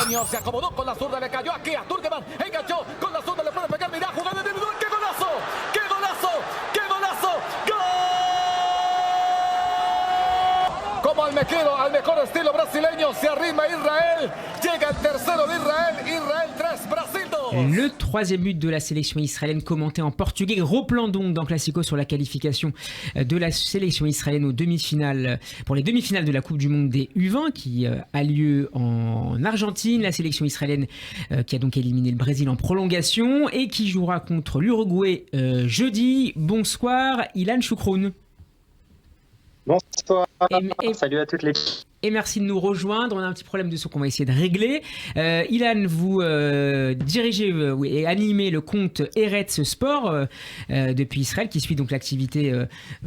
brasileño se acomodó con la zurda, le cayó aquí a Turkman, enganchó con la zurda, le puede pegar, mira, jugada individual, ¡qué golazo! ¡Qué golazo! ¡Qué golazo! ¡Gol! Como al mejor estilo brasileño, se arrima Israël, llega el tercero de Israël 3, Brasil 2. Le troisième but de la sélection israélienne commenté en portugais. Gros plan donc dans Classico sur la qualification de la sélection israélienne aux demi-finales, pour les demi-finales de la Coupe du Monde des U20 qui a lieu en Argentine. La sélection israélienne qui a donc éliminé le Brésil en prolongation et qui jouera contre l'Uruguay jeudi. Bonsoir Ilan Choukroun. Bonsoir, salut à toute l'équipe. Et merci de nous rejoindre. On a un petit problème de son qu'on va essayer de régler. Ilan, vous dirigez et animez le compte Eretz Sport depuis Israël, qui suit donc l'activité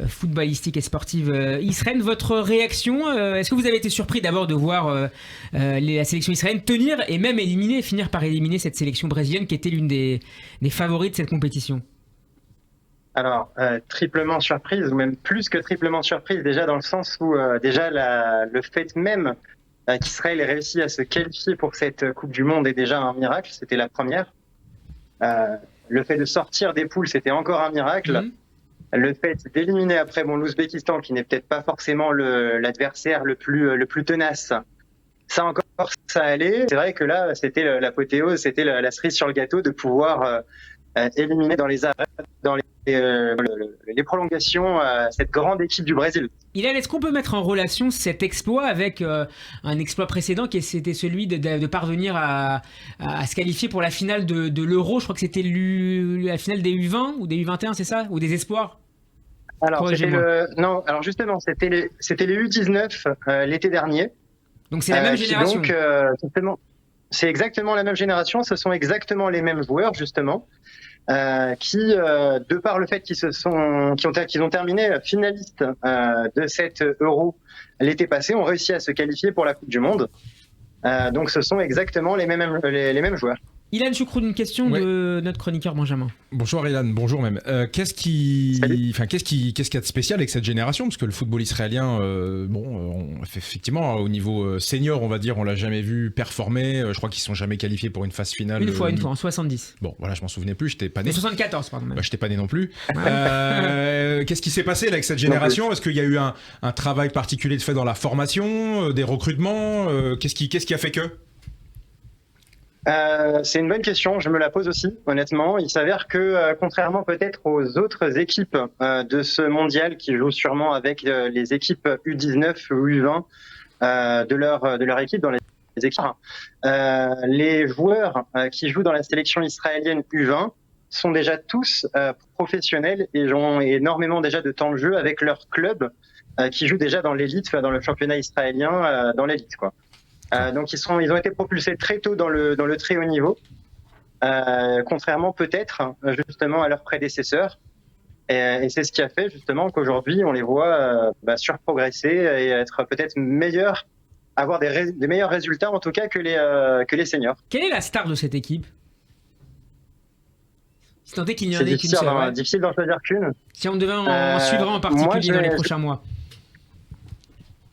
footballistique et sportive israélienne. Votre réaction, est-ce que vous avez été surpris d'abord de voir la sélection israélienne tenir et même finir par éliminer cette sélection brésilienne qui était l'une des favorites de cette compétition? Alors, triplement surprise, ou même plus que triplement surprise, déjà dans le sens où déjà le fait même qu'Israël ait réussi à se qualifier pour cette Coupe du Monde est déjà un miracle, c'était la première. Le fait de sortir des poules, c'était encore un miracle. Le fait d'éliminer après l'Ouzbékistan, qui n'est peut-être pas forcément l'adversaire le plus tenace, ça encore, ça allait. C'est vrai que là, c'était l'apothéose, c'était la cerise sur le gâteau de pouvoir éliminer dans les arrêts, dans les prolongations, cette grande équipe du Brésil. Ilan, est-ce qu'on peut mettre en relation cet exploit avec un exploit précédent qui c'était celui de parvenir à se qualifier pour la finale de l'Euro? Je crois que c'était la finale des U20 ou des U21, c'est ça? Ou des espoirs? Alors, alors justement, c'était les U19 l'été dernier. Donc c'est la même génération. Donc, justement, c'est exactement la même génération, ce sont exactement les mêmes joueurs, justement. Qui, de par le fait qu'ils ont terminé finalistes de cet Euro l'été passé, ont réussi à se qualifier pour la Coupe du Monde. Donc, ce sont exactement les mêmes joueurs. Ilan Choukroun, une question de notre chroniqueur Benjamin. Bonjour Ilan, bonjour même. Qu'est-ce qu'il y a de spécial avec cette génération? Parce que le football israélien, effectivement, au niveau senior, on va dire, on l'a jamais vu performer. Je crois qu'ils ne sont jamais qualifiés pour une phase finale. Une fois, en 70. Bon, voilà, je m'en souvenais plus, j'étais pas né. 74, pardon. Je n'étais pas né non plus. Qu'est-ce qui s'est passé là, avec cette génération? Est-ce qu'il y a eu un travail particulier de fait dans la formation, des recrutements? Qu'est-ce qui a fait que? C'est une bonne question, je me la pose aussi, honnêtement. Il s'avère que, contrairement peut-être aux autres équipes de ce mondial qui jouent sûrement avec les équipes U19 ou U20 de leur équipe dans les équipes, les joueurs qui jouent dans la sélection israélienne U20 sont déjà tous professionnels et ont énormément déjà de temps de jeu avec leur club qui joue déjà dans l'élite, dans le championnat israélien, dans l'élite, quoi. Donc ils ont été propulsés très tôt dans le très haut niveau, contrairement peut-être justement à leurs prédécesseurs. Et c'est ce qui a fait justement qu'aujourd'hui on les voit surprogresser et être peut-être meilleurs, avoir des meilleurs résultats en tout cas que les seniors. Quelle est la star de cette équipe? Si tant est qu'il n'y en ait qu'une seule. C'est difficile d'en choisir qu'une. Si on devait en suivre en particulier dans les prochains mois.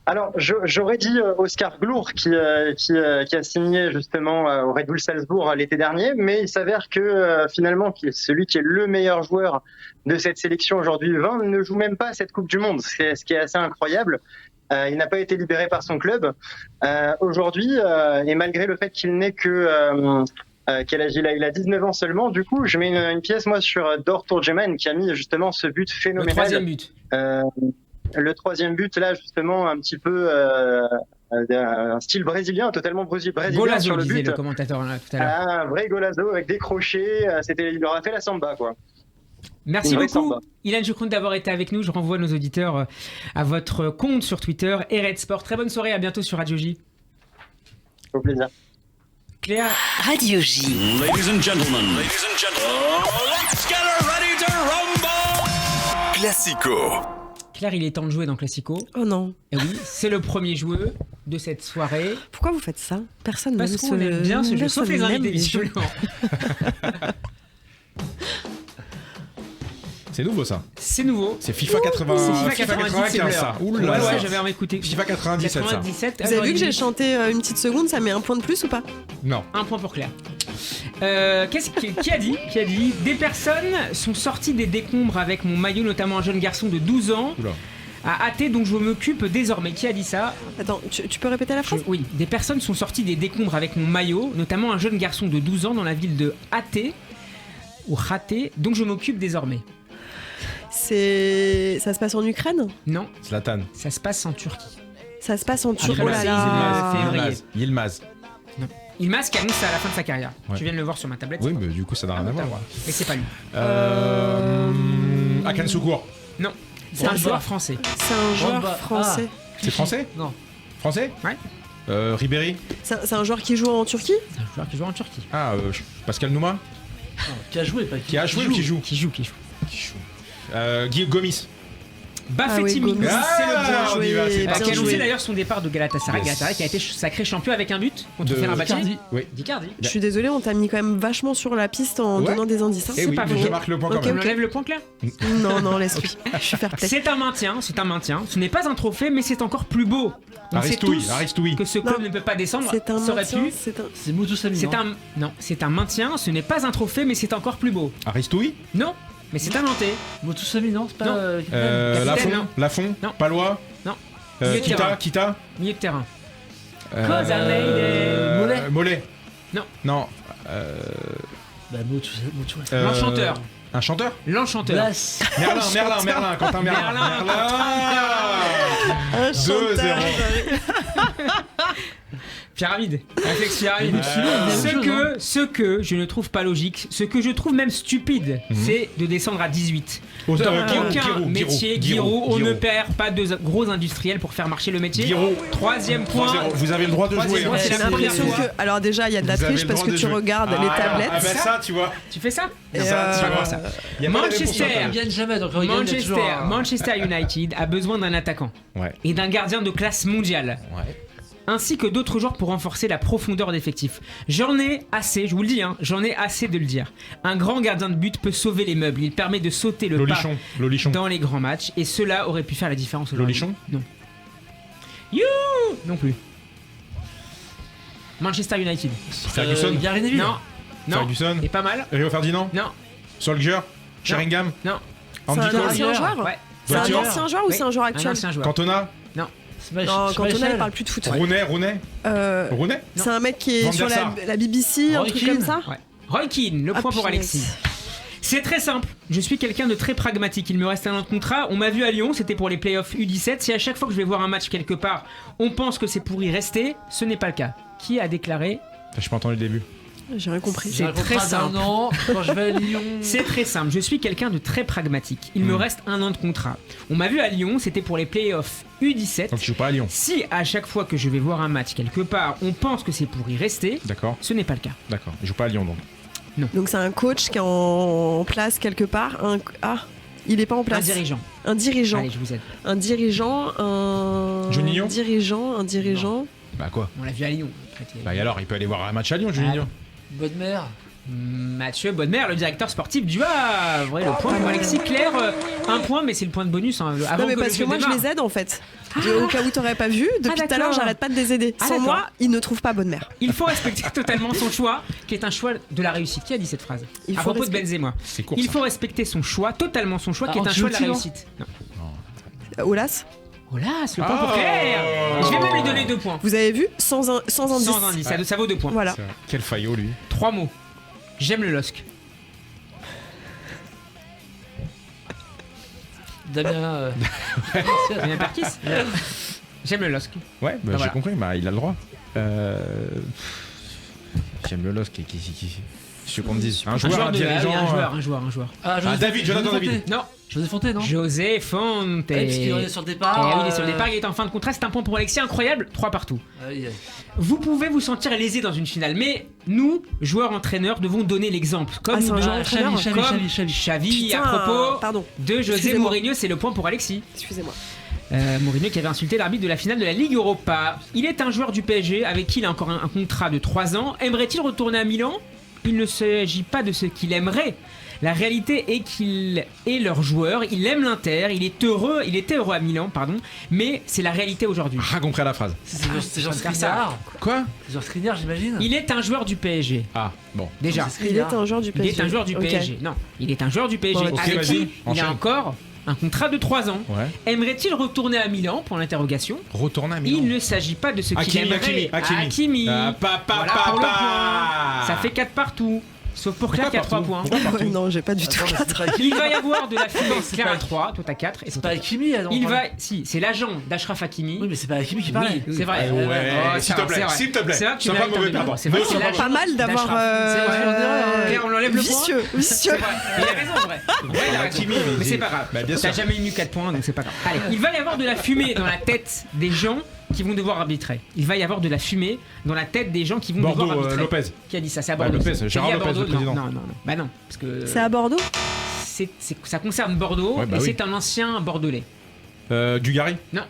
Alors, j'aurais dit Oscar Glour qui a signé justement au Red Bull Salzbourg l'été dernier, mais il s'avère que finalement celui qui est le meilleur joueur de cette sélection aujourd'hui 20 ne joue même pas cette Coupe du Monde, ce qui est assez incroyable. Il n'a pas été libéré par son club aujourd'hui, et malgré le fait qu'il n'ait que quel âge il a 19 ans seulement. Du coup, je mets une pièce moi sur Dor Turgeman qui a mis justement ce but phénoménal. Le troisième but. Le troisième but, là, justement, un petit peu un style brésilien, totalement brésilien Golazo, sur le but. Disait le commentateur là, tout à l'heure. Un vrai golazo avec des crochets. Il leur a fait la samba, quoi. Merci beaucoup, Ilan Choukroun, d'avoir été avec nous. Je renvoie nos auditeurs à votre compte sur Twitter, Eretz Sport. Très bonne soirée, à bientôt sur Radio J. Au plaisir. Cléa. Radio J. Ladies and gentlemen, let's get ready to rumble. Classico. Claire, il est temps de jouer dans Classico. Oh non. Et oui, c'est le premier jeu de cette soirée. Pourquoi vous faites ça? Personne Parce qu'on aime bien ce jeu, sauf les invités, visiblement. C'est nouveau ça. C'est nouveau. C'est FIFA C'est 95 ça. Ouais, Oula. ouais, j'avais envie d'écouter. FIFA 97 ça. 97. Vous avez vu que j'ai chanté une petite seconde, ça met un point de plus ou pas? Non. Un point pour Claire. Qui a dit des personnes sont sorties des décombres avec mon maillot, notamment un jeune garçon de 12 ans. Oula. À AT, donc je m'occupe désormais. Qui a dit ça? Attends, tu peux répéter la phrase? Oui, des personnes sont sorties des décombres avec mon maillot, notamment un jeune garçon de 12 ans dans la ville de AT, ou Raté, donc je m'occupe désormais. Ça se passe en Ukraine? Non, Zlatan. ça se passe en Turquie. Ça se passe en Turquie. Après Oh le là séisme, là. février. Yilmaz. Ilmaz qui annonce à la fin de sa carrière. Ouais. Tu viens de le voir sur ma tablette. Oui, c'est mais du coup ça n'a rien à voir. Mais c'est pas lui. Akan Soukour. Non, c'est un joueur français. C'est un joueur Ramba. français. C'est français? Non. Français? Ouais. Ribéry. C'est un joueur qui joue en Turquie? C'est un joueur qui joue en Turquie. Ah, Pascal Nouma. Non, qui a joué, pas Qui a joué ou qui joue? Qui joue. Guillaume Gomis. Bafetti Gomis. Minos, c'est le Bien point. on y va, joué, c'est Qui bien a parti. annoncé joué. d'ailleurs son départ de Galatasaray. Yes. Galatasaray qui a été sacré champion avec un but contre De Fenerbahçe. Icardi. Oui. D'Icardi. Je suis désolée, on t'a mis quand même vachement sur la piste en Ouais. donnant des indices. hein. Eh oui, pas mais faux. je marque le point Ok, quand On même. enlève le point Claire. Non, laisse-lui. Je suis fair play. C'est un maintien. Ce n'est pas un trophée, mais c'est encore plus beau. On sait tous Aristouille. que ce club Non. ne peut pas descendre. C'est un Ça aurait maintien, pu. C'est Moutou Samy. C'est un maintien. Ce n'est pas un trophée, mais c'est encore plus beau. Aristouille. Non, mais c'est un Nantais. Moutou Samy, non, c'est pas. Non. Capitaine, Lafont. non. Lafont. Non. Palois. Non. Milieu de terrain. Kita. Milieu de terrain. Mollet. Mollet. Non. Non. Bah, Moutou. L'enchanteur. Un chanteur. L'enchanteur. Blas. Merlin, Quentin Merlin. Un 2-0. chanteur. Pyramide. Réflexe pyramide. Ce que je ne trouve pas logique, ce que je trouve même stupide, c'est de descendre à 18. Aucun métier, Giroud, on ne perd pas de gros industriels pour faire marcher le métier. Giroud. Troisième point. 3-0. Vous avez le droit de jouer. Troisième hein. point, c'est J'ai la première l'impression fois. que. Alors, déjà, il y a de la Vous avez triche le parce droit que de tu jouer. regardes les tablettes. Ah bah ça, tu vois. Tu fais ça? Et, Ça, tu vas voir ça. Il y a pas de réponse, Manchester. hein. Ils gagnent jamais, donc quand ils gagnent, il y a toujours un- Manchester United a besoin d'un attaquant Ouais. et d'un gardien de classe mondiale, Ouais. ainsi que d'autres joueurs pour renforcer la profondeur d'effectifs. J'en ai assez, je vous le dis, j'en ai assez de le dire. Un grand gardien de but peut sauver les meubles, il permet de sauter le Lolichon. pas dans les grands matchs, et cela aurait pu faire la différence aujourd'hui. Lolichon. Non. Non plus. Manchester United. Ferguson. Gary Neville. Non. Non. Ferguson. Et pas mal. Rio Ferdinand. Non. Solskjaer. Sheringham. Non. C'est Andy un Cole. ancien joueur? Ouais. C'est un Voiture. ancien joueur ou Oui. c'est un joueur Un actuel? ancien joueur. Cantona. C'est pas- Non, c'est pas Cantona, il Echelle. parle plus de foot. Rooney. Non. C'est un mec qui est Van sur der Sar. la BBC, un Roy truc Keane. comme ça? Ouais. Roy Keane, le Ah, point pour punaise. Alexis. C'est très simple, je suis quelqu'un de très pragmatique, il me reste un an de contrat, on m'a vu à Lyon, c'était pour les playoffs U17, si à chaque fois que je vais voir un match quelque part, on pense que c'est pour y rester, ce n'est pas le cas. Qui a déclaré? Je pas entendu le début. J'ai rien compris. J'ai un C'est très contrat d'un simple. an, quand je vais à Lyon. C'est très simple, je suis quelqu'un de très pragmatique, il me reste un an de contrat. On m'a vu à Lyon, c'était pour les playoffs U17. Donc je joue pas à Lyon. Si à chaque fois que je vais voir un match quelque part, on pense que c'est pour y rester, D'accord. ce n'est pas le cas. D'accord. Je joue pas à Lyon donc. Donc c'est un coach qui est en place quelque part. Il est pas en Un place. dirigeant. Un dirigeant. Allez, je vous aide. Un dirigeant. Un Juninho dirigeant. Bah quoi? On l'a vu à Lyon. Bah et alors, il peut aller voir un match à Lyon, Juninho. Bonne mère. Mathieu Bonnemer, le directeur sportif du Havre. Ouais, le point pour Alexis. Claire, un point, mais c'est le point de bonus. Avant Non mais que parce le que jeu moi je démarre. les aide en fait. Au cas où t'aurais pas vu, depuis tout à l'heure d'accord. j'arrête pas de les aider. Ah, Sans d'accord. moi, ils ne trouvent pas bonne mère. Il faut respecter totalement son choix, qui est un choix de la réussite. Qui a dit cette phrase? Il À faut propos de respecter- Benzema. C'est court. Il ça. faut respecter son choix, totalement son choix, qui est un choix de la Ancelotti, non réussite. Non. Olas, Oh là, c'est le point pour Claire. Je vais même lui donner 2 points. vous avez vu sans indice. Sans indice, ça vaut 2 points. Voilà. C'est vrai. Quel faillot lui. 3 mots. J'aime le LOSC. Damien. Damien Perkis. J'aime le LOSC. Ouais, bah, j'ai voilà. compris, bah il a le droit. J'aime le LOSC, qui ce qu'on me dise. Un joueur, un de- dirigeant. un joueur. Ah, Jonathan David. Non. José Fontaine, non? José Fonte. Ah oui, parce qu'il est sur le départ. Eh oui, il est sur le départ, il est en fin de contrat, c'est un point pour Alexis, incroyable, 3 partout. Aïe, aïe. Vous pouvez vous sentir lésé dans une finale, mais nous, joueurs entraîneurs, devons donner l'exemple. Comme Ah, c'est nous un devons- joueur entraîneur. comme Xavi, Putain, à propos pardon. de José Excusez-moi. Mourinho, c'est le point pour Alexis. Excusez-moi. Mourinho qui avait insulté l'arbitre de la finale de la Ligue Europa. Il est un joueur du PSG avec qui il a encore un contrat de 3 ans. Aimerait-il retourner à Milan? Il ne s'agit pas de ce qu'il aimerait, La réalité est qu'il est leur joueur, il aime l'Inter, il était heureux à Milan, pardon, mais c'est la réalité aujourd'hui. Rien compris à la phrase. C'est genre faire Skriniar. Quoi? C'est genre Skriniar, j'imagine. Il est un joueur du PSG. Ah, bon. Déjà. Il est un joueur du Il PSG. est un joueur du Ok. PSG. Non, il est un joueur du PSG. Bon, ok, avec vas-y, qui il enchaîne. a encore un contrat de 3 ans. Ouais. Aimerait-il retourner à Milan pour l'interrogation? Retourner à Milan. Il ne s'agit pas de ce qu'il aimerait. Hakimi. Voilà pour le point. Ça fait 4 partout. Sauf pour Claire qui a 3 points. Non, j'ai pas du tout. Attends, mais c'est pas Hakimi. Il va y avoir de la fumée. c'est Claire pas- a 3, toi t'as 4. Et C'est pas Hakimi, alors. il va. Si, c'est l'agent d'Ashraf Hakimi. Oui, mais c'est pas Hakimi qui Oui, parlait. c'est vrai. Ouais, Oh, s'il ça te va, plaît, c'est s'il te plaît. C'est vrai que tu Sois pas mérites un mauvais débat. perdant. C'est vrai Ne que sois c'est pas l'agent Pas mal d'avoir. d'Ashraf. C'est vrai. Claire, on enlève le point. Vicieux. C'est vrai. Il a raison, en vrai. Ouais, il a raison. Hakimi, Mais c'est pas grave. Bah, bien T'as sûr. jamais eu 4 points, donc c'est pas grave. Allez, il va y avoir de la fumée dans la tête des gens qui vont devoir arbitrer. Il va y avoir de la fumée dans la tête des gens qui vont devoir Bordeaux, arbitrer. Lopez. Qui a dit ça? C'est à Bah, Bordeaux. Lopez, Qui a Gérard dit à Lopez, Bordeaux? le président. Non. Bah non, parce que C'est à Bordeaux? ça concerne Bordeaux Ouais, bah et oui. c'est un ancien Bordelais. Dugarry. Non.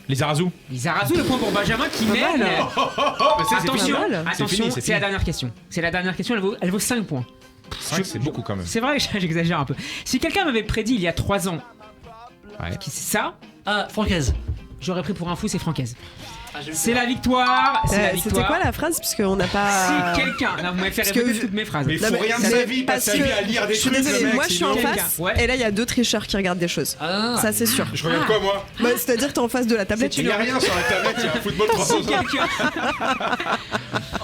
Les Arazou. Les Arazou, le point pour Benjamin qui Pas mène. mal. Attention, pas mal. attention, C'est fini, c'est c'est la fini. dernière question. C'est la dernière question, elle vaut 5 points. C'est beaucoup quand même. C'est vrai que j'exagère un peu. Si quelqu'un m'avait prédit il y a 3 ans Ouais. que c'est ça, Ah, Francaise. j'aurais pris pour un fou, c'est Francaise. Ah, j'ai vu C'est ça. la victoire. C'est la C'était victoire. quoi la phrase? Puisqu'on n'a pas. Si quelqu'un. Non, vous m'avez fait Parce que répéter je- toutes mes phrases. Mais il Non, faut mais rien de c'est sa vie, parce passe sa que- vie à lire des Je suis trucs, désolée, le mec, moi je suis en sinon- face, Ouais. et là il y a deux tricheurs qui regardent des choses. Ah, Ça c'est sûr. Je regarde quoi, moi? Bah, c'est-à-dire que t'es en face de la tablette. Il n'y a rien sur la tablette, il y a un football Si 360. quelqu'un.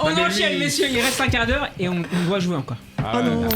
On Non, mais enchaîne, lui- messieurs, il reste un quart d'heure et on doit jouer encore. Ah Oh ouais. non.